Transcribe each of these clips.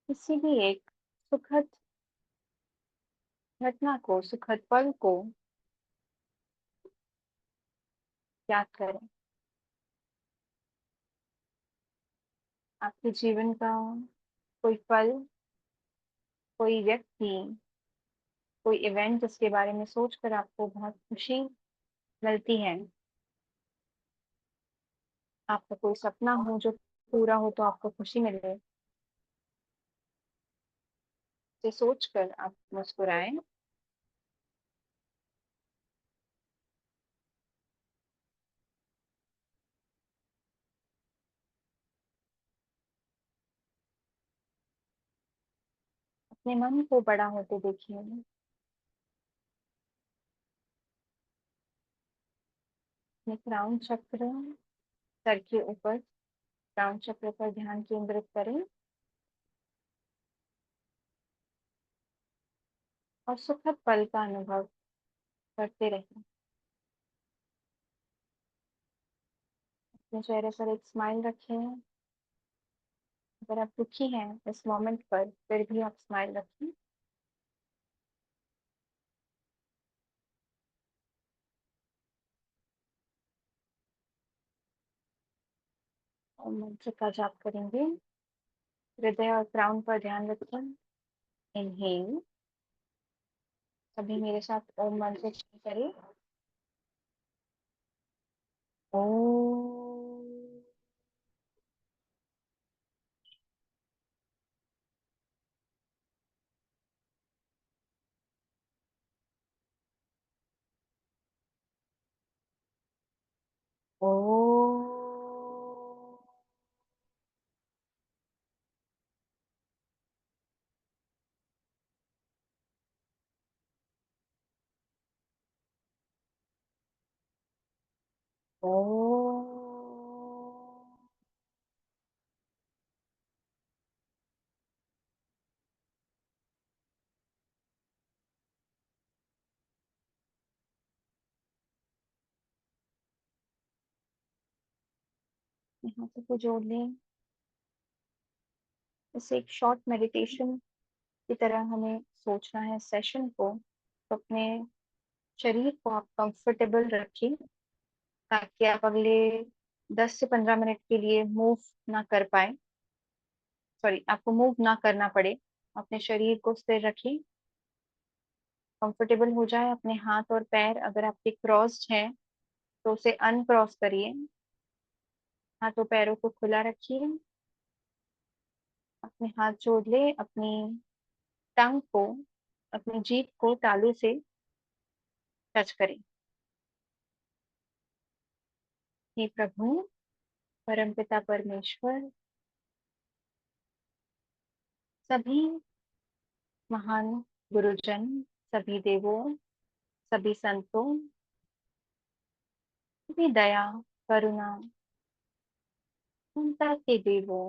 किसी भी एक सुखद घटना को, सुखद पल को याद करें। आपके जीवन का कोई पल, कोई व्यक्ति, कोई इवेंट जिसके बारे में सोचकर आपको बहुत खुशी मिलती है। आपका कोई सपना हो जो पूरा हो तो आपको खुशी मिले, इसे सोचकर आप मुस्कुराएं। अपने मन को बड़ा होते देखिए। अपने क्राउन चक्र, सर के ऊपर क्राउन चक्र पर ध्यान केंद्रित करें और सुखद पल का अनुभव करते रहें। अपने चेहरे पर एक स्माइल रखें। अगर आप दुखी हैं इस मोमेंट पर, फिर भी आप स्माइल रखें। और मंत्र का जाप करेंगे। हृदय और क्राउन पर ध्यान रखें। इनहेल। सभी मेरे साथ ओम मंत्र करें। ओम। ओम। ओम। हाथों को जोड़ लें। इसे एक शॉर्ट मेडिटेशन की तरह हमें सोचना है सेशन को। तो अपने शरीर को आप कंफर्टेबल रखें ताकि आप अगले 10 से 15 मिनट के लिए मूव ना कर पाए। सॉरी, आपको मूव ना करना पड़े। अपने शरीर को स्थिर रखें। कंफर्टेबल हो जाए। अपने हाथ और पैर अगर आपके क्रॉस्ड हैं तो उसे अनक्रॉस करिए। हाथों पैरों को खुला रखिए। अपने हाथ जोड़ ले। अपनी टंग को, अपनी जीभ को तालू से टच करें। हे प्रभु, परमपिता परमेश्वर, सभी महान गुरुजन, सभी देवों, सभी संतों, सभी दया, करुणा, ममता के देवों,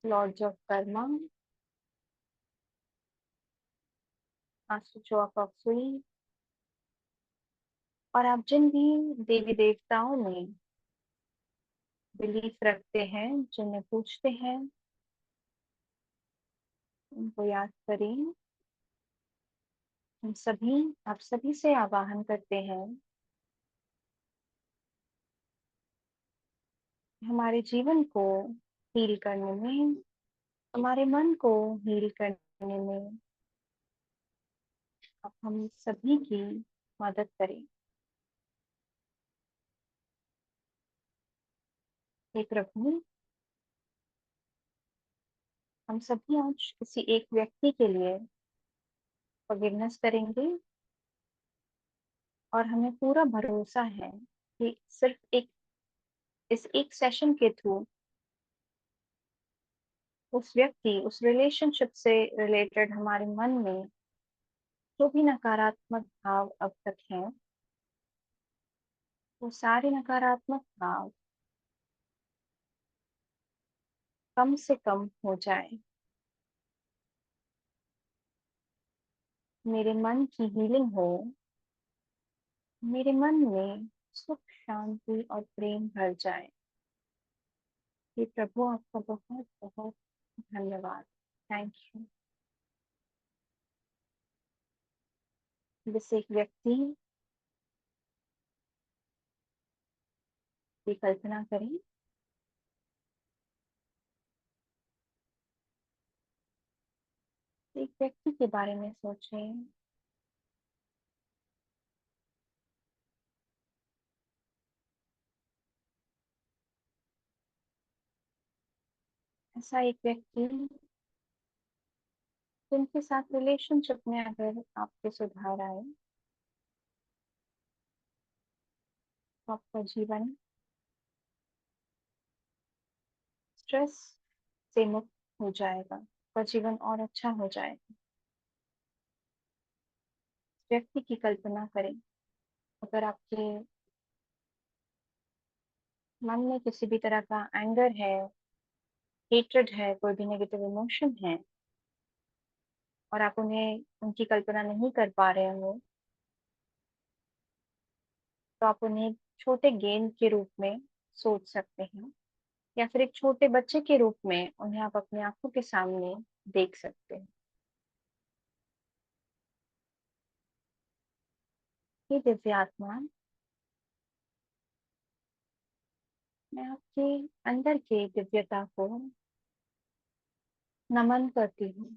lords of karma, master of ऑक्सुई, और आप जिन भी देवी देवताओं में बिलीफ रखते हैं, जिन्हें पूछते हैं, उनको याद करें। हम सभी, आप सभी से आवाहन करते हैं हमारे जीवन को हील करने में, हमारे मन को हील करने में आप हम सभी की मदद करें। हे प्रभु, हम सभी आज किसी एक व्यक्ति के लिए फॉरगिवनेस करेंगे और हमें पूरा भरोसा है कि सिर्फ एक इस एक सेशन के थ्रू उस व्यक्ति, उस रिलेशनशिप से रिलेटेड हमारे मन में जो भी नकारात्मक भाव अब तक हैं, वो सारे नकारात्मक भाव कम से कम हो जाए। मेरे मन की हीलिंग हो। मेरे मन में सुख, शांति और प्रेम भर जाए। हे प्रभु, आपका बहुत बहुत धन्यवाद। Thank you. जैसे एक व्यक्ति की कल्पना करें, एक व्यक्ति के बारे में सोचें। ऐसा एक व्यक्ति जिनके साथ रिलेशनशिप में अगर आपके सुधार आए तो आपका जीवन स्ट्रेस से मुक्त हो जाएगा, आपका जीवन और अच्छा हो जाएगा। व्यक्ति की कल्पना करें, अगर आपके मन में किसी भी तरह का एंगर है, हेट्रेड है, कोई भी नेगेटिव इमोशन है और आप उन्हें उनकी कल्पना नहीं कर पा रहे हो, तो आप उन्हें छोटे गेम के रूप में सोच सकते हैं या फिर एक छोटे बच्चे के रूप में उन्हें आप अपनी आंखों के सामने देख सकते हैं। ये दिव्य आत्मा, मैं आपके अंदर के दिव्यता को नमन करती हूँ।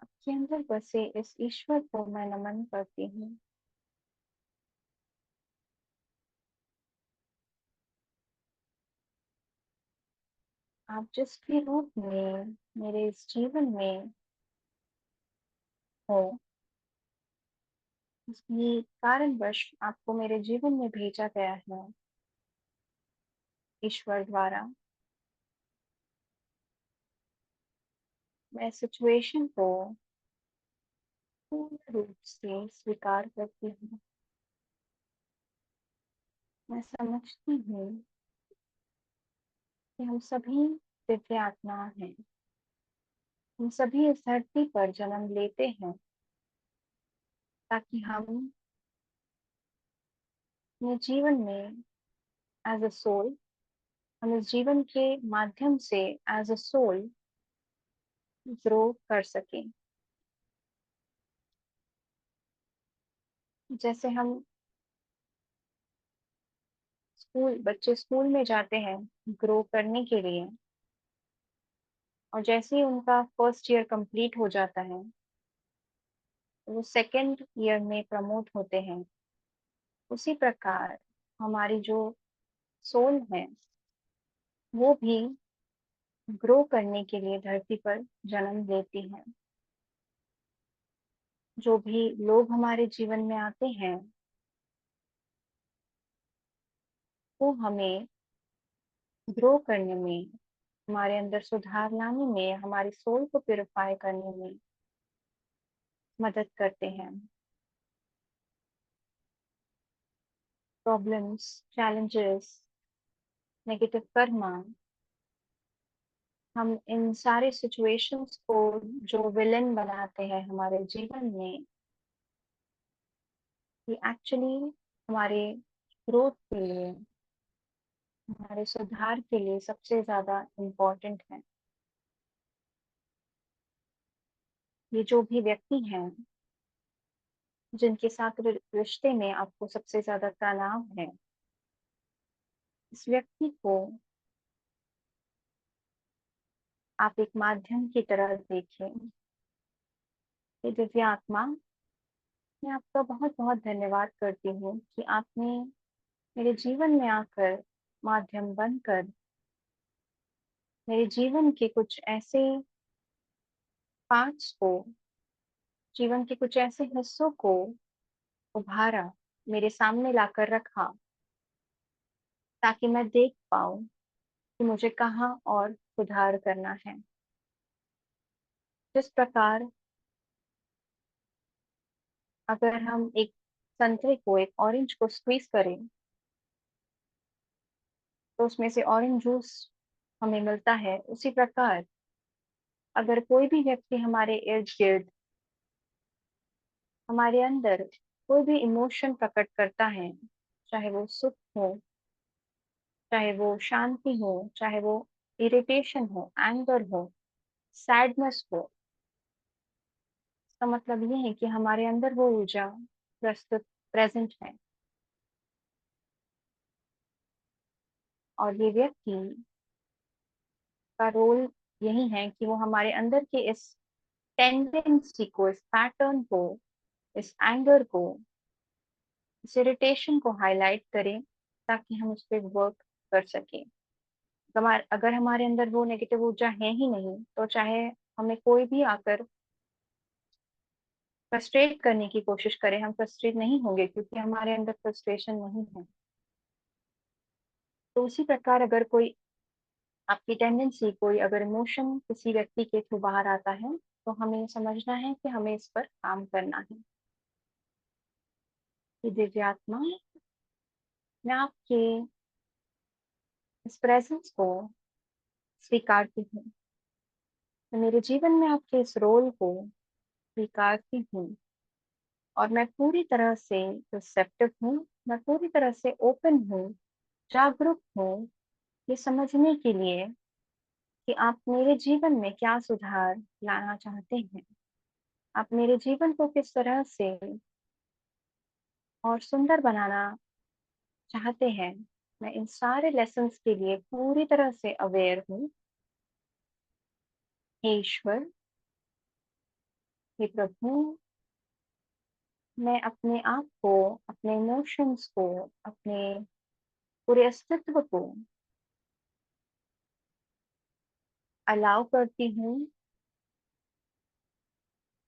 आपके अंदर बसे इस ईश्वर को मैं नमन करती हूँ। आप जिस भी रूप में मेरे इस जीवन में हो, इसलिए कारणवश आपको मेरे जीवन में भेजा गया है ईश्वर द्वारा। मैं सिचुएशन को पूर्ण रूप से स्वीकार करती हूँ। मैं समझती हूँ कि हम सभी दिव्य आत्मा हैं। हम सभी इस धरती पर जन्म लेते हैं ताकि हम अपने जीवन में एज अ सोल, हम इस जीवन के माध्यम से एज अ सोल ग्रो कर सकें। जैसे हम बच्चे स्कूल में जाते हैं ग्रो करने के लिए, और जैसे ही उनका फर्स्ट ईयर कंप्लीट हो जाता है तो वो सेकेंड ईयर में प्रमोट होते हैं। उसी प्रकार हमारी जो सोल है वो भी ग्रो करने के लिए धरती पर जन्म लेती है। जो भी लोग हमारे जीवन में आते हैं वो हमें ग्रो करने में, हमारे अंदर सुधार लाने में, हमारी सोल को प्यूरिफाई करने में मदद करते हैं। प्रॉब्लम्स, चैलेंजेस, नेगेटिव कर्मा, हम इन सारे सिचुएशंस को जो विलेन बनाते हैं हमारे जीवन में, ये एक्चुअली हमारे ग्रोथ के लिए, हमारे सुधार के लिए सबसे ज्यादा इम्पोर्टेंट है। ये जो भी व्यक्ति हैं जिनके साथ रिश्ते में आपको सबसे ज्यादा तनाव है, इस व्यक्ति को आप एक माध्यम की तरह देखें। ये दिव्य आत्मा, मैं आपका बहुत बहुत धन्यवाद करती हूँ कि आपने मेरे जीवन में आकर माध्यम बनकर मेरे जीवन के कुछ ऐसे पार्ट्स को, जीवन के कुछ ऐसे हिस्सों को उभारा, मेरे सामने लाकर रखा ताकि मैं देख पाऊं कि मुझे कहाँ और सुधार करना है। जिस प्रकार अगर हम एक संतरे को, एक ऑरेंज को स्क्वीज करें तो उसमें से ऑरेंज जूस हमें मिलता है, उसी प्रकार अगर कोई भी व्यक्ति हमारे इर्द गिर्द, हमारे अंदर कोई भी इमोशन प्रकट करता है, चाहे वो सुख हो, चाहे वो शांति हो, चाहे वो इरिटेशन हो, एंगर हो, सैडनेस हो, इसका मतलब ये है कि हमारे अंदर वो ऊर्जा प्रस्तुत प्रेजेंट है। और ये व्यक्ति का रोल यही है कि वो हमारे अंदर के इस टेंडेंसी को, इस पैटर्न को, इस एंगर को, इस इरिटेशन को हाईलाइट करें ताकि हम उस पर वर्क कर सकें। अगर हमारे अंदर वो नेगेटिव ऊर्जा है ही नहीं, तो चाहे हमें कोई भी आकर फ्रस्ट्रेट करने की कोशिश करे, हम फ्रस्ट्रेट नहीं होंगे क्योंकि हमारे अंदर फ्रस्ट्रेशन नहीं है। तो उसी प्रकार अगर कोई आपकी टेंडेंसी, कोई अगर इमोशन किसी व्यक्ति के थ्रू बाहर आता है, तो हमें समझना है कि हमें इस पर काम करना है। कि दिव्य आत्मा, मैं आपके इस प्रेजेंस को स्वीकारती हूँ। मैं मेरे जीवन में आपके इस रोल को स्वीकारती हूँ और मैं पूरी तरह से रिसेप्टिव हूँ। मैं पूरी तरह से ओपन हूँ, जागरूक हूँ, ये समझने के लिए कि आप मेरे जीवन में क्या सुधार लाना चाहते हैं। आप मेरे जीवन को किस तरह से और सुंदर बनाना चाहते हैं। मैं इन सारे लेसन्स के लिए पूरी तरह से अवेयर हूँ। हे ईश्वर, हे प्रभु, मैं अपने आप को, अपने इमोशंस को, अपने पूरे अस्तित्व को अलाउ करती हूँ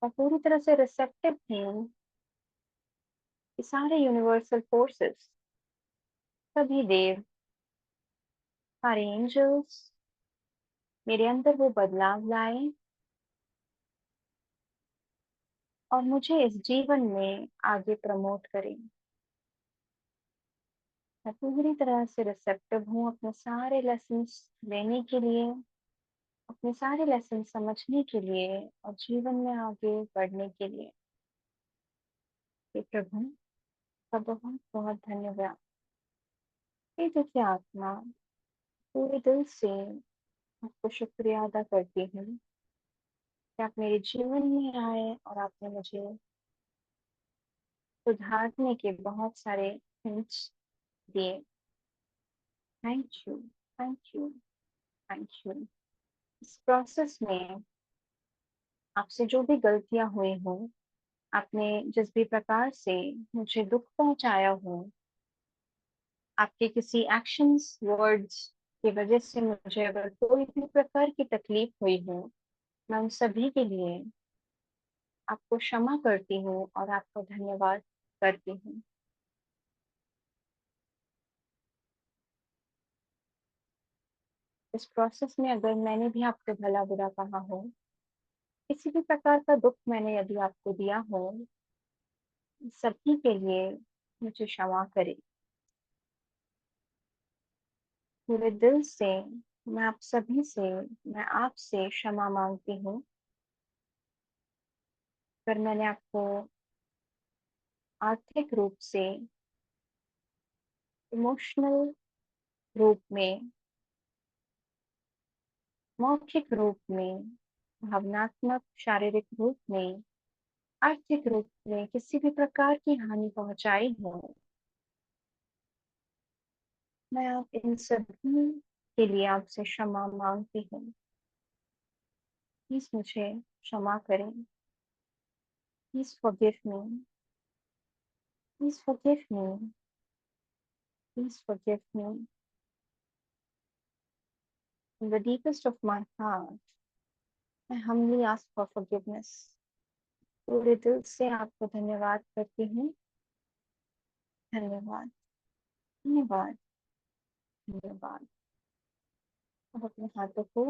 और पूरी तरह से रिसेप्टिव हूँ कि सारे यूनिवर्सल फोर्सेस, सभी देव, सारे एंजल्स मेरे अंदर वो बदलाव लाए और मुझे इस जीवन में आगे प्रमोट करें। मैं पूरी तरह से रिसेप्टिव हूँ अपने सारे लेसन्स लेने के लिए, अपने सारे लेसन समझने के लिए और जीवन में आगे बढ़ने के लिए। हे प्रभु, का बहुत बहुत धन्यवाद। हे दिव्य आत्मा, पूरे दिल से आपको शुक्रिया अदा करती हूँ कि आप मेरे जीवन में आए और आपने मुझे सुधारने के बहुत सारे हिंट्स दिए। Thank you, thank you, thank you. इस प्रोसेस में आपसे जो भी गलतियां हुई हों, आपने जिस भी प्रकार से मुझे दुख पहुंचाया हो, आपके किसी एक्शंस, वर्ड्स की वजह से मुझे अगर कोई भी प्रकार की तकलीफ हुई हो, मैं उन सभी के लिए आपको क्षमा करती हूँ और आपको धन्यवाद करती हूँ। इस प्रोसेस में अगर मैंने भी आपको भला बुरा कहा हो, किसी भी प्रकार का दुख मैंने यदि आपको दिया हो, सभी के लिए मुझे क्षमा करें। पूरे दिल से मैं आप सभी से, मैं आपसे क्षमा मांगती हूँ अगर मैंने आपको आर्थिक रूप से, इमोशनल रूप में, मौखिक रूप में, भावनात्मक शारीरिक रूप में, आर्थिक रूप में किसी भी प्रकार की हानि पहुंचाई हो। मैं आप इन सभी के लिए आपसे क्षमा मांगती हूँ। प्लीज मुझे क्षमा करें। Please forgive me. Please forgive me. Please forgive me. In the deepest of my heart, I humbly ask for forgiveness. पूरे दिल से आपको धन्यवाद करती हूँ। धन्यवाद, धन्यवाद, धन्यवाद। अब अपने हाथों को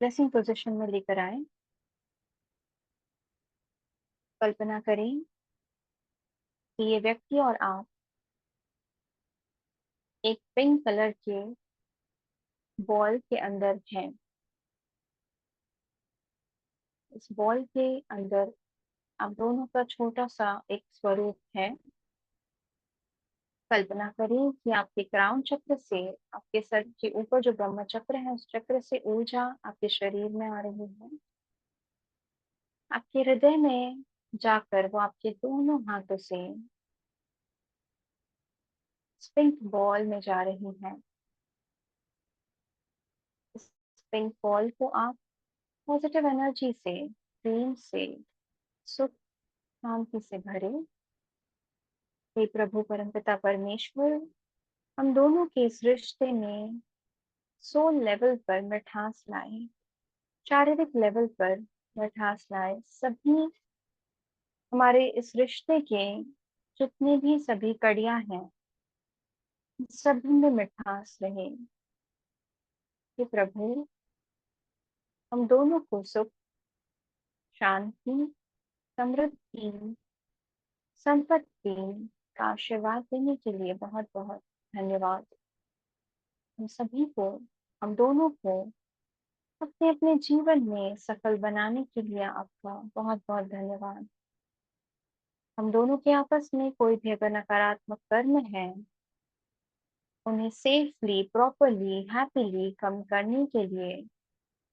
ब्लेसिंग पोजीशन में लेकर आए। कल्पना करें कि ये व्यक्ति और आप एक पिंक कलर के बॉल के अंदर हैं। इस बॉल के अंदर आप दोनों का छोटा सा एक स्वरूप है। कल्पना करें कि आपके क्राउन चक्र से, आपके सर के ऊपर जो ब्रह्म चक्र है, उस चक्र से ऊर्जा आपके शरीर में आ रही है, आपके हृदय में जाकर वो आपके दोनों हाथों से पिंक बॉल में जा रही है। इस पिंक बॉल को आप पॉजिटिव एनर्जी से, प्रेम से, सुख शांति से भरे। हे प्रभु परमपिता परमेश्वर, हम दोनों के इस रिश्ते में सोल लेवल पर मिठास लाए, शारीरिक लेवल पर मिठास लाए। सभी हमारे इस रिश्ते के जितनी भी सभी कड़ियां हैं, सभी में मिठास रहे। हे प्रभु, हम दोनों को सुख, शांति, समृद्धि, संपत्ति का आशीर्वाद देने के लिए बहुत बहुत धन्यवाद। हम सभी को, हम दोनों को अपने अपने जीवन में सफल बनाने के लिए आपका बहुत बहुत धन्यवाद। हम दोनों के आपस में कोई भी अगर नकारात्मक कर्म है, उन्हें सेफली, प्रॉपरली, हैप्पीली कम करने के लिए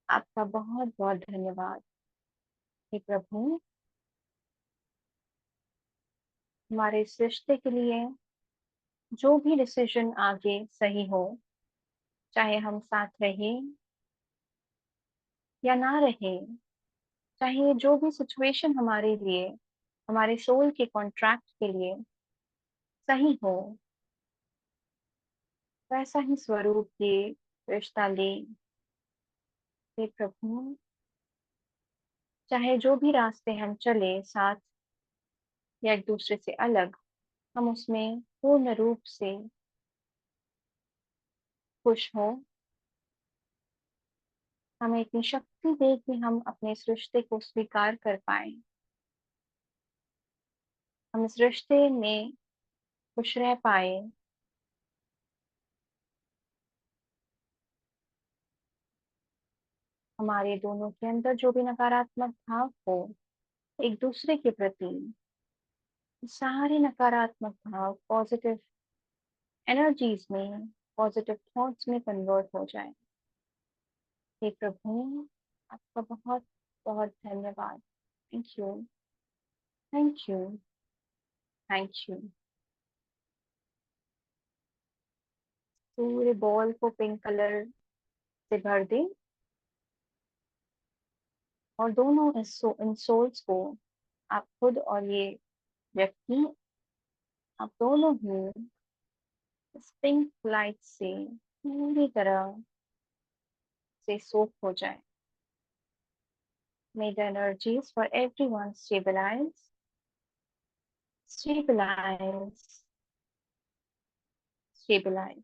आपका बहुत बहुत धन्यवाद। हे प्रभु, हमारे इस रिश्ते के लिए जो भी डिसीजन आगे सही हो, चाहे हम साथ रहे या ना रहे, चाहे जो भी सिचुएशन हमारे लिए, हमारे सोल के कॉन्ट्रैक्ट के लिए सही हो, वैसा ही स्वरूप ये रिश्ता ले। हे प्रभु, चाहे जो भी रास्ते हम चले, साथ या एक दूसरे से अलग, हम उसमें पूर्ण रूप से खुश हो। हमें इतनी शक्ति दे कि हम अपने इस रिश्ते को स्वीकार कर पाए, हम इस रिश्ते में खुश रह पाए। हमारे दोनों के अंदर जो भी नकारात्मक भाव हो एक दूसरे के प्रति, सारे नकारात्मक भाव पॉजिटिव एनर्जीज में, पॉजिटिव थॉट्स में कन्वर्ट हो जाए। हे प्रभु, आपका बहुत बहुत धन्यवाद। Thank you, thank you, thank you. पूरे बॉल को पिंक कलर से भर दें और दोनों इन सोल्स को, आप खुद और ये व्यक्ति, आप दोनों ही इस पिंक लाइट से पूरी तरह से सोख हो जाए। May the energies for everyone stabilize, stabilize, stabilize.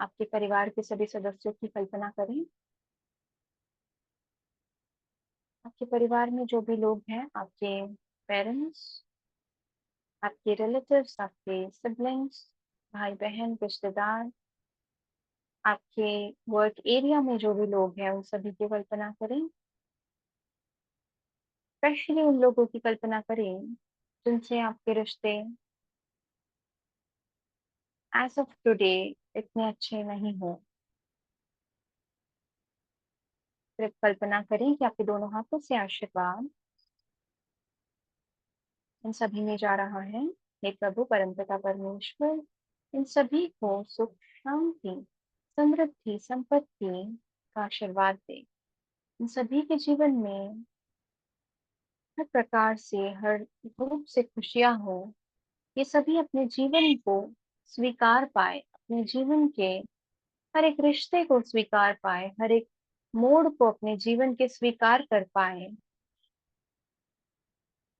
आपके परिवार के सभी सदस्यों की कल्पना करें। आपके परिवार में जो भी लोग हैं, आपके पेरेंट्स, आपके रिलेटिव्स, आपके सिबलिंग्स, भाई बहन, रिश्तेदार, आपके वर्क एरिया में जो भी लोग हैं, उन सभी की कल्पना करें। स्पेशली उन लोगों की कल्पना करें जिनसे आपके रिश्ते एज ऑफ टुडे इतने अच्छे नहीं हो। सिर्फ कल्पना करें कि आपके दोनों हाथों से आशीर्वाद इन सभी में जा रहा है। हे प्रभु परमपिता परमेश्वर, इन सभी को सुख, शांति, समृद्धि, संपत्ति का आशीर्वाद दे। इन सभी के जीवन में हर प्रकार से, हर रूप से खुशियां हो। ये सभी अपने जीवन को स्वीकार पाए, अपने जीवन के हर एक रिश्ते को स्वीकार पाए, हर एक मोड़ को अपने जीवन के स्वीकार कर पाए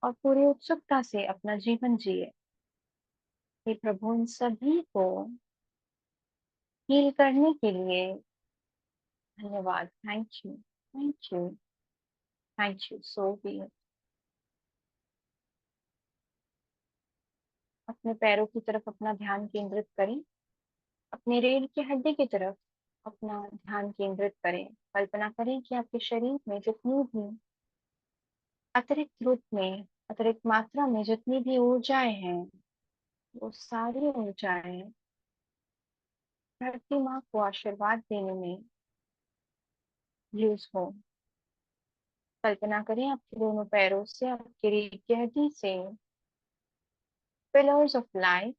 और पूरी उत्सुकता से अपना जीवन जिए। हे प्रभु, इन सभी को हील करने के लिए धन्यवाद। Thank you, thank you, thank you so be. अपने पैरों की तरफ अपना ध्यान केंद्रित करें, अपने रीढ़ की हड्डी की तरफ। अपना ध्यान केंद्रित करें। कल्पना करें कि आपके शरीर में जितनी भी अतिरिक्त रूप में, अतिरिक्त मात्रा में जितनी भी ऊर्जाएं हैं, वो सारी ऊर्जाएं धरती माँ को आशीर्वाद देने में यूज हो। कल्पना करें आपके दोनों पैरों से, आपकी रीढ़ की हड्डी से पिलर्स ऑफ लाइट,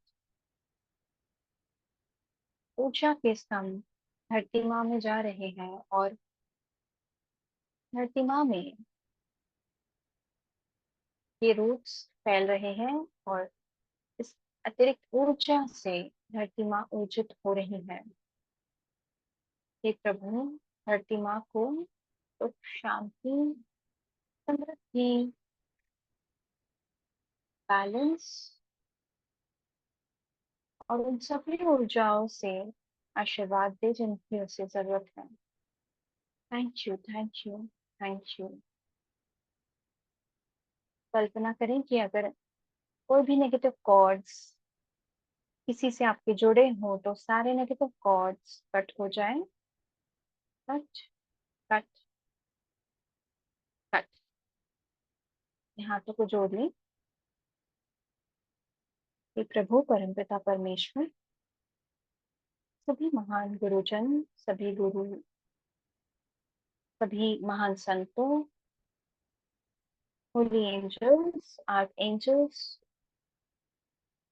ऊर्जा के स्तंभ धरती माँ में जा रहे हैं और धरती माँ में ये रूट्स फैल रहे हैं और इस अतिरिक्त ऊर्जा से धरती माँ ऊर्जित हो रही है। हे प्रभु, धरती माँ को सुख, शांति, समृद्धि, बैलेंस और उन सभी ऊर्जाओं से आशीर्वाद दे जिनकी उसे जरूरत है। Thank you, thank you, thank you. कल्पना करें कि अगर कोई भी नेगेटिव कॉर्ड्स किसी से आपके जुड़े हों तो सारे नेगेटिव कॉर्ड्स कट हो जाएं। Cut, cut, cut. हाथों को जोड़ लें। हे प्रभु परमपिता परमेश्वर, सभी महान गुरुजन, सभी गुरु, सभी महान संतों, holy angels, archangels,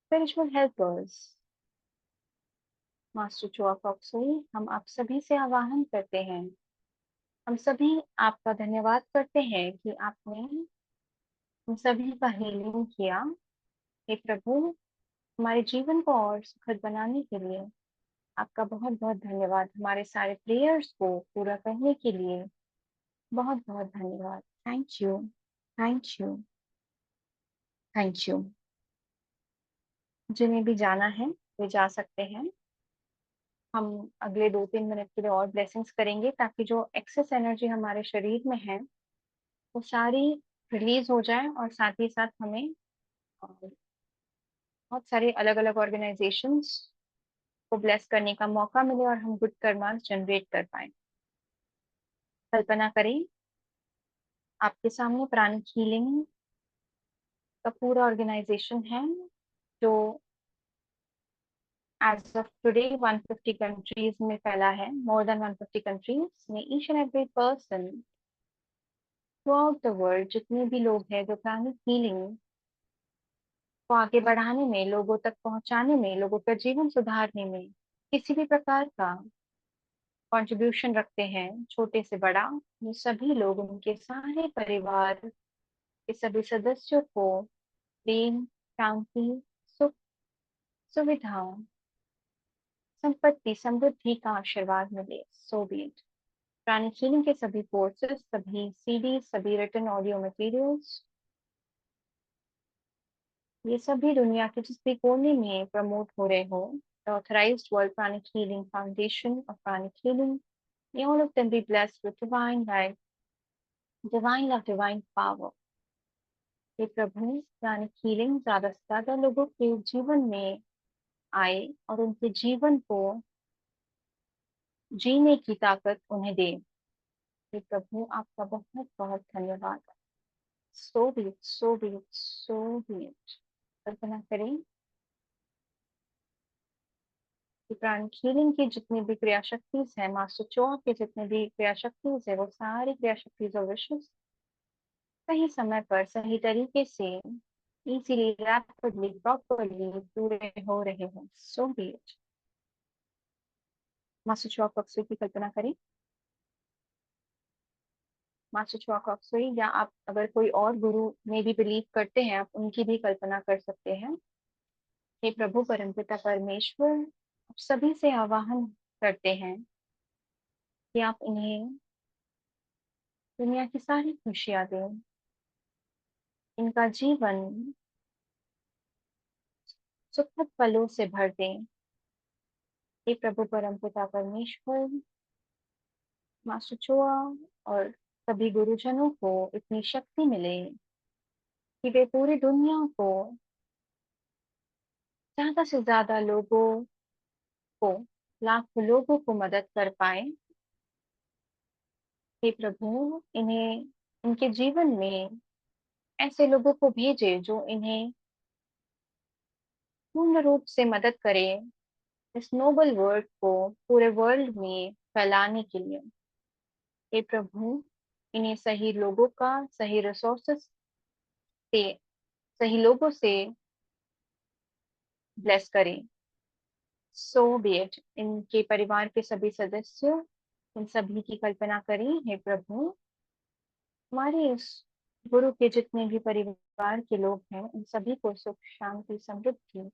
spiritual helpers, master Choa फॉक्सोई, हम आप सभी से आवाहन करते हैं। हम सभी आपका धन्यवाद करते हैं कि आपने हम सभी का हीलिंग किया। हे प्रभु, हमारे जीवन को और सुखद बनाने के लिए आपका बहुत बहुत धन्यवाद। हमारे सारे प्रेयर्स को पूरा करने के लिए बहुत बहुत धन्यवाद। Thank you, thank you, thank you. जिन्हें भी जाना है वे जा सकते हैं। हम अगले 2-3 मिनट के लिए और ब्लेसिंग्स करेंगे ताकि जो एक्सेस एनर्जी हमारे शरीर में है वो सारी रिलीज हो जाए और साथ ही साथ हमें बहुत सारे अलग अलग ऑर्गेनाइजेशंस को ब्लेस करने का मौका मिले और हम गुड कर्मा जनरेट कर पाए। कल्पना करें आपके सामने प्राणिक हीलिंग का पूरा ऑर्गेनाइजेशन है जो एज ऑफ टुडे 150 कंट्रीज में फैला है। मोर देन 150 कंट्रीज में each and every person through out the world, जितने भी लोग हैं जो प्राणिक हीलिंग को आगे बढ़ाने में, लोगों तक पहुंचाने में, लोगों का जीवन सुधारने में किसी भी प्रकार का कंट्रीब्यूशन रखते हैं, छोटे से बड़ा, ये सभी लोग, उनके सारे परिवार के सभी सदस्यों को प्रेम, शांति, सुख, सुविधाओं, संपत्ति, समृद्धि का आशीर्वाद मिले। सो बी इट। प्राणिक हीलिंग के सभी कोर्सेज, सभी सीडी, सभी रिटन ऑडियो मटेरियल्स, ये सभी दुनिया के जिस भी कोने में प्रमोट हो रहे हो, the authorized World Pranic Healing Foundation of Pranic Healing, may all of them be blessed with divine life, divine love, divine power। Hey Prabhu, pranic healing ज्यादा से ज्यादा लोगों के जीवन में आए और उनके जीवन को जीने की ताकत उन्हें दे। हे प्रभु, आपका बहुत बहुत धन्यवाद। So be it, so be it, so be it. कल्पना करें कि प्राणिक हीलिंग की जितनी भी क्रिया शक्तिज है, मास्टर चोआ के जितने भी क्रिया शक्तिज है, वो सारी क्रिया शक्तिज और विशेष सही समय पर सही तरीके से इजीली, रैपिडली, प्रॉपरली पूरे हो रहे हो। सो बी इट। मास्टर चोआ कॉक्सवे की कल्पना करें। मास्टर चोआ कॉक्सवे, या आप अगर कोई और गुरु में भी बिलीव करते हैं, आप उनकी भी कल्पना कर सकते हैं। हे प्रभु परमपिता परमेश्वर, आप सभी से आवाहन करते हैं कि आप इन्हें दुनिया की सारी खुशियां दें, इनका जीवन सुखद पलों से भर दें। हे प्रभु परमपिता परमेश्वर, मास्टर चोआ और सभी गुरुजनों को इतनी शक्ति मिले कि वे पूरी दुनिया को, ज्यादा से ज्यादा लोगों को लाखों लोगों को मदद कर पाए। हे प्रभु, इन्हें इनके जीवन में ऐसे लोगों को भेजे जो इन्हें पूर्ण रूप से मदद करे इस नोबल वर्ड को पूरे वर्ल्ड में फैलाने के लिए। हे प्रभु, इन्हें सही लोगों का, सही रिसोर्सेस से, सही लोगों से ब्लेस करें। सो बी इट। इनके परिवार के सभी सदस्य, इन सभी की कल्पना करें। हे प्रभु, हमारे इस गुरु के जितने भी परिवार के लोग हैं, उन सभी को सुख, शांति, समृद्धि,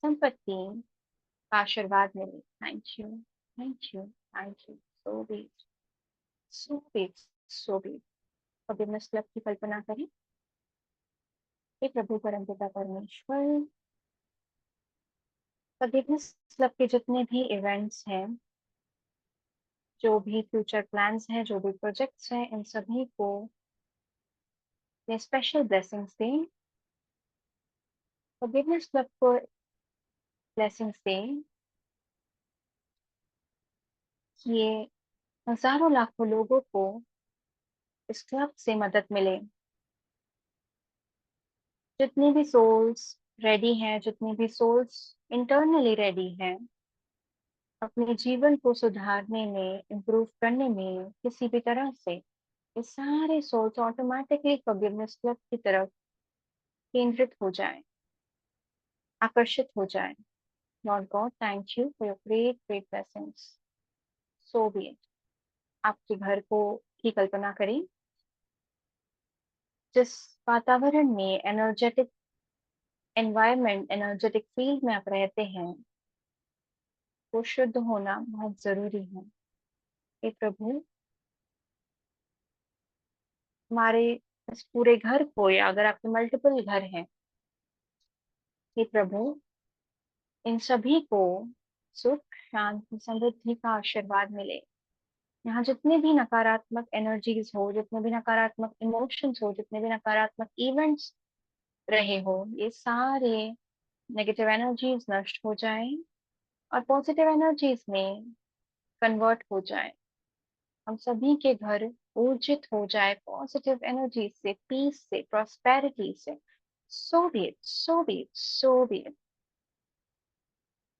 संपत्ति का आशीर्वाद मिले। Thank you, thank you, thank you. So be it, so be it, so be it. Forgiveness club की कल्पना करें। हे प्रभु परमपिता परमेश्वर, फॉरगिवनेस क्लब के जितने भी इवेंट्स हैं, जो भी फ्यूचर प्लान्स हैं, जो भी प्रोजेक्ट्स हैं, इन सभी को स्पेशल ब्लेसिंग्स दें। फॉरगिवनेस क्लब को ब्लेसिंग्स दें कि ये हजारों लाखों लोगों को इस क्लब से मदद मिले। जितनी भी सोल्स रेडी हैं, जितनी भी सोल्स इंटरनली रेडी हैं अपने जीवन को सुधारने में, इम्प्रूव करने में किसी भी तरह से, ये सारे सोल्स ऑटोमेटिकली फॉरगिवनेस क्लब की तरफ केंद्रित हो जाए, आकर्षित हो जाए। Lord God, thank you for your great great blessings. So be it. आपके घर को की कल्पना करें। जिस वातावरण में, एनर्जेटिक एनवायरनमेंट, एनर्जेटिक फील्ड में आप रहते हैं, वो शुद्ध होना बहुत जरूरी है। हे प्रभु, हमारे इस पूरे घर को, या अगर आपके मल्टीपल घर हैं, हे प्रभु, इन सभी को सुख, शांति, समृद्धि का आशीर्वाद मिले। यहाँ जितने भी नकारात्मक एनर्जीज हो, जितने भी नकारात्मक इमोशंस हो, जितने भी नकारात्मक इवेंट्स रहे हो, ये सारे नेगेटिव एनर्जीज नष्ट हो जाए और पॉजिटिव एनर्जीज में कन्वर्ट हो जाए। हम सभी के घर ऊर्जित हो जाए पॉजिटिव एनर्जी से, पीस से, प्रॉस्पेरिटी से। So be it, so be it, so be it.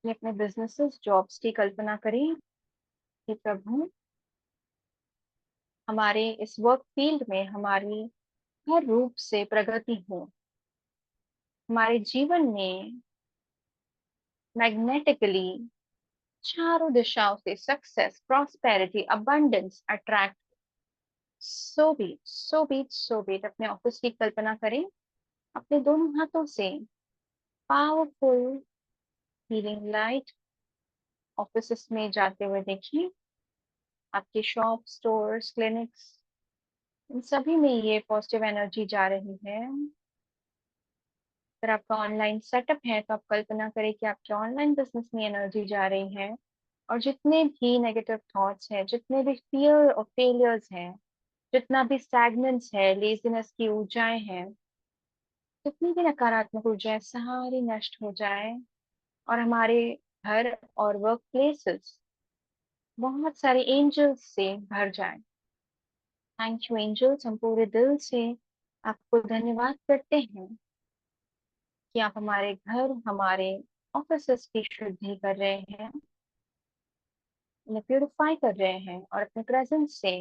अपने बिजनेसेस, जॉब्स की कल्पना करें। कि प्रभु, हमारे इस वर्क फील्ड में हमारी हर रूप से प्रगति हो। हमारे जीवन में मैग्नेटिकली चारों दिशाओं से success, prosperity, abundance attract. So be it, so be it, so be it. अपने ऑफिस की कल्पना करें। अपने दोनों हाथों से पावरफुल हीलिंग लाइट ऑफिस में जाते हुए देखिए। आपके शॉप, स्टोर्स, क्लिनिक्स, इन सभी में ये पॉजिटिव एनर्जी जा रही है। अगर आपका ऑनलाइन सेटअप है तो आप कल्पना करें कि आपके ऑनलाइन बिजनेस में एनर्जी जा रही है, और जितने भी नेगेटिव थॉट्स हैं, जितने भी फियर और फेलियर्स हैं, जितना भी स्टैग्नेंस है, लेजीनेस की ऊर्जाएं हैं, जितनी भी नकारात्मक ऊर्जाएं, सारी नष्ट हो जाए और हमारे घर और वर्क प्लेसेस बहुत सारे एंजल्स से भर जाए। Thank you angels. हम पूरे दिल से आपको धन्यवाद करते हैं कि आप हमारे घर, हमारे ऑफिस की शुद्धि कर रहे हैं, उन्हें प्यूरिफाई कर रहे हैं और अपने प्रेजेंस से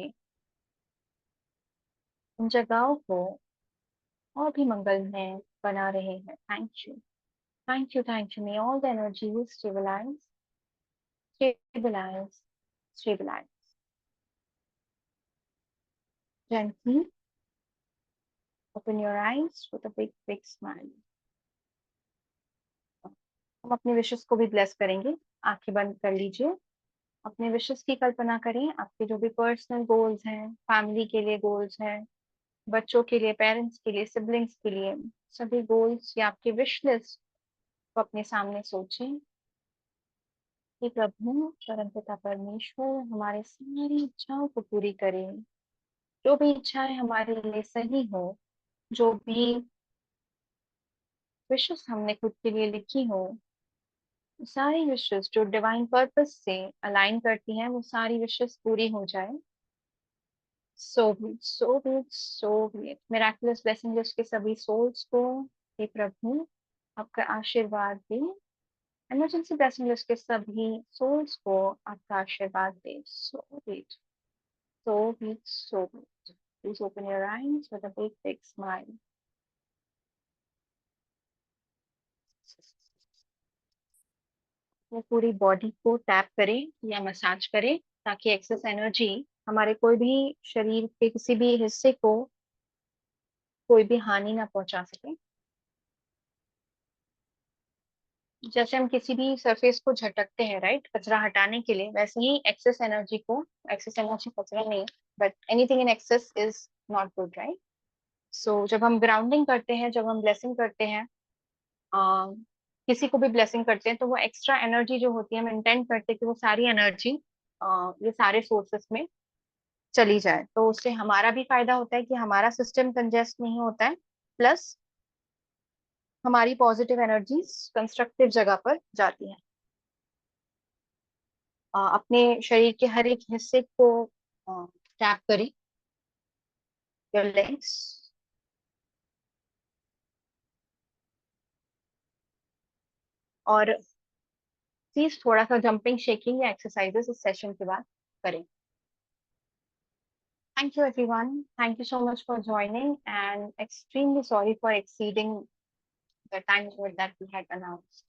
उन जगहों को और भी मंगलमय बना रहे हैं। Thank you, thank you, thank you. May all the energies stabilise, stabilise, stabilise. Gently open your eyes with a big, big smile. हम अपने विशेष को भी ब्लेस करेंगे। आंखें बंद कर लीजिए। अपने विशेष की कल्पना करें। आपके जो भी पर्सनल गोल्स हैं, फैमिली के लिए गोल्स हैं, बच्चों के लिए, पेरेंट्स के लिए, सिबलिंग्स के लिए, सभी गोल्स या आपकी विश लिस्ट को अपने सामने सोचें कि प्रभु परमपिता परमेश्वर हमारे सारी इच्छाओं को पूरी करें। जो भी इच्छाएं हमारे लिए सही हो, जो भी विशेष हमने खुद के लिए लिखी हो, सारी विशेष जो डिवाइन पर्पस से अलाइन करती हैं वो सारी विशेष पूरी हो जाए। सो भी सो भी सो भी मिराकुलस ब्लेसिंग उसके सभी सोल्स को, हे प्रभु आपका आशीर्वाद दे। इमरजेंसी ब्लेसिंग उसके सभी सोल्स को आपका आशीर्वाद दे। सो भी सो भी सो भी। Please open your eyes with a big, big smile. वो पूरी बॉडी को टैप करें या मसाज करें ताकि एक्सेस एनर्जी हमारे कोई भी शरीर के किसी भी हिस्से को कोई भी हानि ना पहुंचा सके। जैसे हम किसी भी सरफेस को झटकते हैं राइट, कचरा हटाने के लिए, वैसे ही एक्सेस एनर्जी को, एक्सेस एनर्जी कचरा नहीं, but anything in excess is not good right. So जब हम ग्राउंडिंग करते हैं, जब हम ब्लेसिंग करते हैं, अ, किसी को भी ब्लेसिंग करते हैं, तो वो एक्स्ट्रा एनर्जी जो होती है हम इंटेंड करते हैं कि वो सारी एनर्जी ये सारे सोर्सेस में चली जाए, तो उससे हमारा भी फायदा होता है कि हमारा सिस्टम कंजेस्ट नहीं होता है, प्लस हमारी पॉजिटिव एनर्जीज कंस्ट्रक्टिव जगह पर जाती हैं। अपने शरीर के हर एक हिस्से को टैप करें, योर लेग्स, और प्लीज थोड़ा सा जंपिंग शेकिंग या एक्सरसाइजेस इस सेशन के बाद करें। Thank you, everyone. Thank you so much for joining, and extremely sorry for exceeding the time limit that we had announced.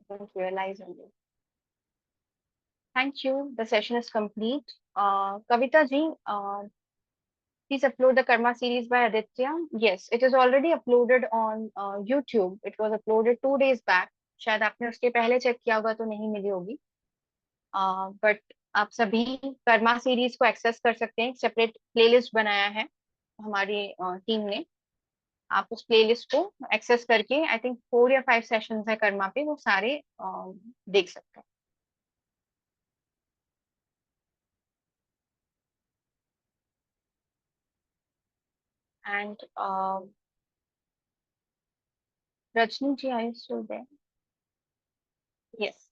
I didn't realize on this. Thank you. The session is complete. Kavita ji, please upload the Karma series by Aditya. Yes, it is already uploaded on YouTube. It was uploaded 2 days back. शायद आपने उसके पहले check किया होगा तो नहीं मिली होगी, but आप सभी कर्मा सीरीज को एक्सेस कर सकते हैं। सेपरेट प्लेलिस्ट बनाया है हमारी टीम ने, आप उस प्लेलिस्ट को एक्सेस करके, आई थिंक 4 या 5 सेशंस है कर्मा पे, वो सारे देख सकते हैं। And Rajni ji, I still there? Yes.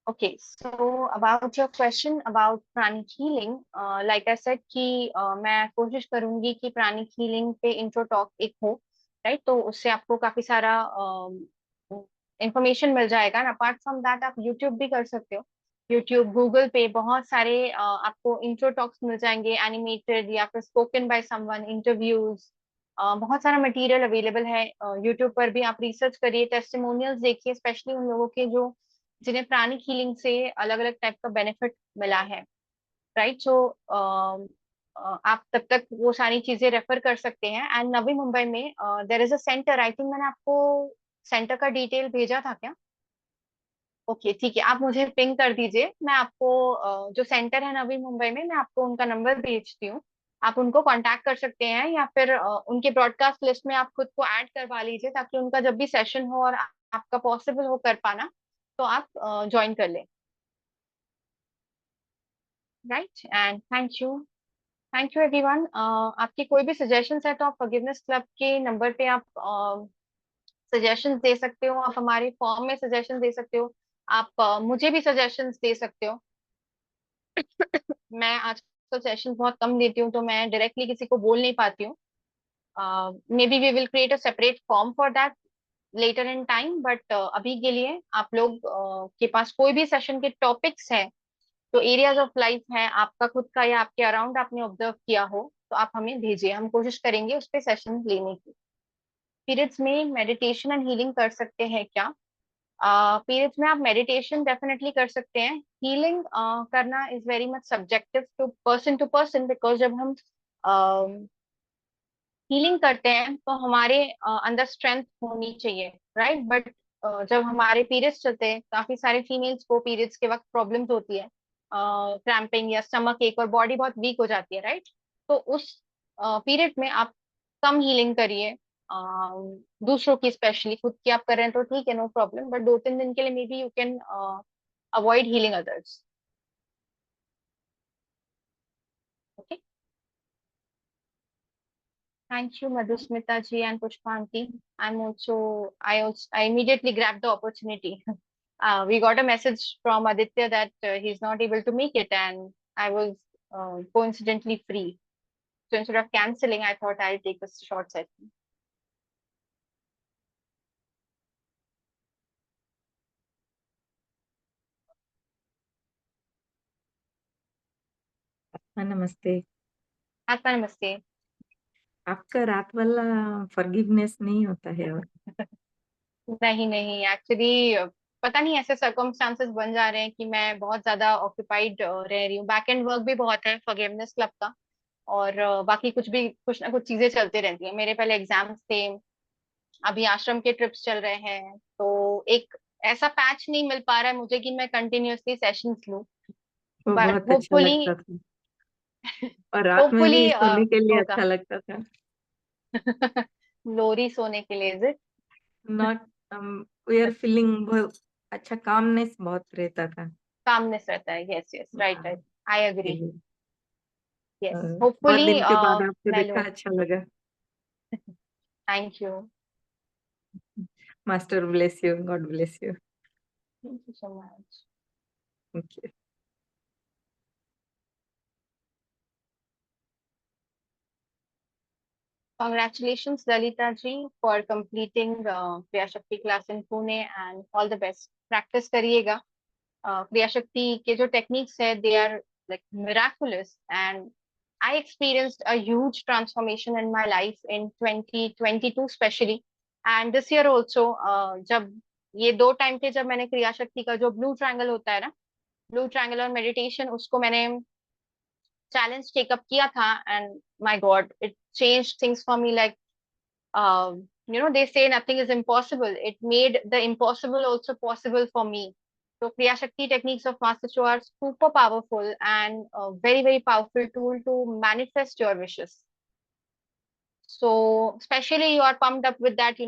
Okay, so about your question about pranic healing, like I said कि मैं कोशिश करूंगी कि प्राणिक हीलिंग पे इंट्रो टॉक एक हो, राइट, तो उससे आपको काफी सारा इंफॉर्मेशन मिल जाएगा। एंड अपार्ट फ्रॉम दैट आप यूट्यूब भी कर सकते हो। यूट्यूब, गूगल पे बहुत सारे आपको इंट्रो टॉक्स मिल जाएंगे, एनिमेटेड या फिर स्पोकन बाय समवन, इंटरव्यूज, बहुत सारा मटेरियल अवेलेबल है यूट्यूब पर भी। आप रिसर्च करिए, टेस्टिमोनियल्स देखिए, स्पेशली उन लोगों के जो जिन्हें प्राणिक हीलिंग से अलग अलग टाइप का बेनिफिट मिला है, राइट। सो आप तब तक वो सारी चीजें रेफर कर सकते हैं। एंड नवी मुंबई में there is a centre, I think मैंने आपको सेंटर का डिटेल भेजा था क्या? ओके, ठीक है, आप मुझे पिंग कर दीजिए, मैं आपको जो सेंटर है नवी मुंबई में, मैं आपको उनका नंबर भेजती हूँ। आप उनको कांटेक्ट कर सकते हैं, या फिर उनके ब्रॉडकास्ट लिस्ट में आप खुद को ऐड करवा लीजिए, ताकि उनका जब भी सेशन हो और आपका पॉसिबल हो कर पाना, तो आप ज्वाइन कर लें, right. And thank you everyone. आपकी कोई भी सजेशंस है तो आप फॉरगिवनेस क्लब के नंबर पे आप सजेशंस दे सकते हो, आप हमारे फॉर्म में सजेशन दे सकते हो, आप मुझे भी सजेशंस दे सकते हो। मैं आजकल सेशन बहुत कम देती हूँ, तो मैं डायरेक्टली किसी को बोल नहीं पाती हूँ। Maybe we will create a separate form for that letter in time, but अभी के लिए आप लोग के पास कोई भी सेशन के टॉपिक्स हैं, तो एरियाज ऑफ लाइफ है आपका खुद का या आपके अराउंड आपने ऑब्जर्व किया हो, तो आप हमें भेजिए, हम कोशिश करेंगे उस पर सेशन लेने की। पीरियड्स में मेडिटेशन एंड हीलिंग कर सकते हैं क्या? पीरियड्स में आप मेडिटेशन डेफिनेटली कर सकते हैं। हीलिंग करना is very much subjective to person, because जब हम हीलिंग करते हैं तो हमारे अंदर स्ट्रेंथ होनी चाहिए, राइट। बट जब हमारे पीरियड्स चलते हैं, काफी सारे फीमेल्स को पीरियड्स के वक्त प्रॉब्लम्स होती है, क्रैम्पिंग या स्टमक एक, और बॉडी बहुत वीक हो जाती है, राइट। तो उस पीरियड में आप कम हीलिंग करिए, दूसरों की, स्पेशली खुद की आप कर रहे हैं तो ठीक है, नो प्रॉब्लम, बट 2-3 दिन के लिए may be you can avoid healing others. Okay, Thank you, Madhusmita ji and Pushpanti. I immediately grabbed the opportunity. We got a message from Aditya that he's not able to make it, and I was coincidentally free. So instead of canceling, I thought I'll take a short session. नमस्ते। आपका नमस्ते। आपका रात वाला forgiveness नहीं होता है और नहीं नहीं, एक्चुअली पता नहीं ऐसे सर्कमस्टांसेस बन जा रहे हैं कि मैं बहुत ज्यादा ऑक्यूपाइड रह रही हूँ। बैक एंड वर्क भी बहुत है फॉरगिवनेस क्लब का, और बाकी कुछ ना कुछ चीजें चलती रहती हैं। मेरे पहले एग्जाम्स थे, अभी आश्रम के ट्रिप्स चल रहे हैं, तो एक ऐसा पैच नहीं मिल पा रहा है मुझे कि मैं कंटिन्यूअसली सेशंस लूं। वो बट बहुत अच्छा होपफुली लगता था और रात में होपफुली भी सोने के लिए होगा। अच्छा लगता था। लोरी सोने के लिए, is it? Not we are feeling बहुत अच्छा, कामनेस बहुत रहता था। कामनेस रहता है, यस यस, राइट हाँ, right. I agree. Yeah, yes, बहुत होपफुली दिन के बाद आपको मैं देखा, लूँ। अच्छा लगा। Thank you. Master bless you, God bless you. Thank you so much. Okay. Congratulations, Lalita ji, for completing Kriya Shakti class in Pune, and all the best. Practice करिएगा। Kriya Shakti के जो techniques है, they are like miraculous, and I experienced a huge transformation in my life in 2022 especially, and this year also। जब ये दो time पे जब मैंने क्रिया शक्ति का जो ब्लू ट्रायंगल होता है ना, ब्लू ट्रायंगल और मेडिटेशन, उसको मैंने चैलेंज टेकअप किया था, and my God, it change things for me. Like they say nothing is impossible. It made the impossible also possible for me. So Kriya Shakti techniques of Master Cho are super powerful, and a very very powerful tool to manifest your wishes. So especially you are pumped up with that,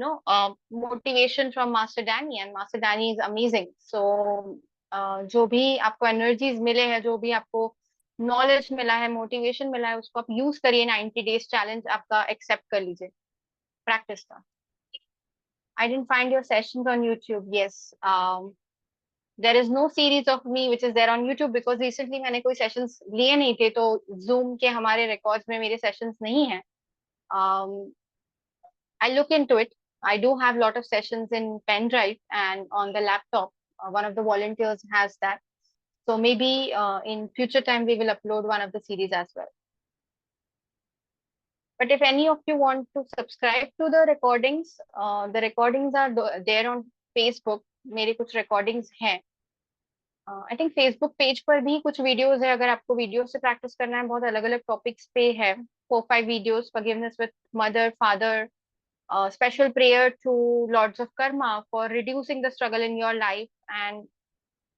motivation from Master Danny, and Master Danny is amazing. So जो भी आपको energies मिले हैं, जो भी आपको knowledge मिला है, मोटिवेशन मिला है, उसको आप यूज करिए। 90 days चैलेंज आपका एक्सेप्ट कर लीजिए प्रैक्टिस का। I didn't find your sessions on YouTube. Yes. There is no series of me which is there on YouTube because recently मैंने कोई sessions लिए नहीं थे, तो Zoom के हमारे records में मेरे sessions नहीं हैं. Um, I look into it. I do have a lot of sessions in pen drive and on the laptop. One of the volunteers has that. So maybe in future time we will upload one of the series as well. But if any of you want to subscribe to the recordings are there on Facebook. मेरे कुछ recordings हैं। I think Facebook page पर भी कुछ videos है, अगर आपको video से प्रैक्टिस करना है। बहुत अलग अलग टॉपिक्स पे है। 4-5 videos, forgiveness with mother father, special prayer to lords of karma for reducing the struggle in your life, and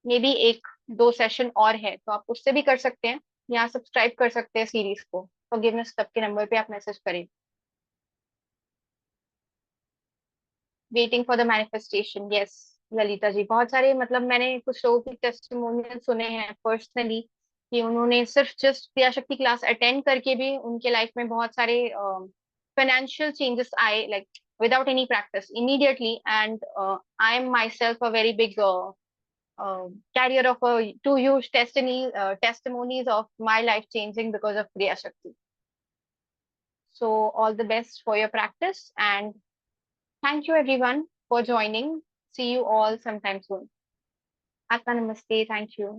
maybe एक दो सेशन और है, तो आप उससे भी कर सकते हैं, या सब्सक्राइब कर सकते हैं सीरीज को। फॉरगिवनेस क्लब के नंबर पे आप मैसेज करें। Waiting for the manifestation, yes. Lalita ji, बहुत सारे, मतलब मैंने कुछ लोगों की टेस्टिमोनियल सुने हैं पर्सनली, कि उन्होंने सिर्फ जस्ट क्रिया शक्ति क्लास अटेंड करके भी उनके लाइफ में बहुत सारे फाइनेंशियल चेंजेस आए, like without any practice immediately. And I am my self a very big carrier of two huge testimonies of my life changing because of Kriya Shakti. So all the best for your practice, and thank you everyone for joining. See you all sometime soon. Atma Namaste. Thank you.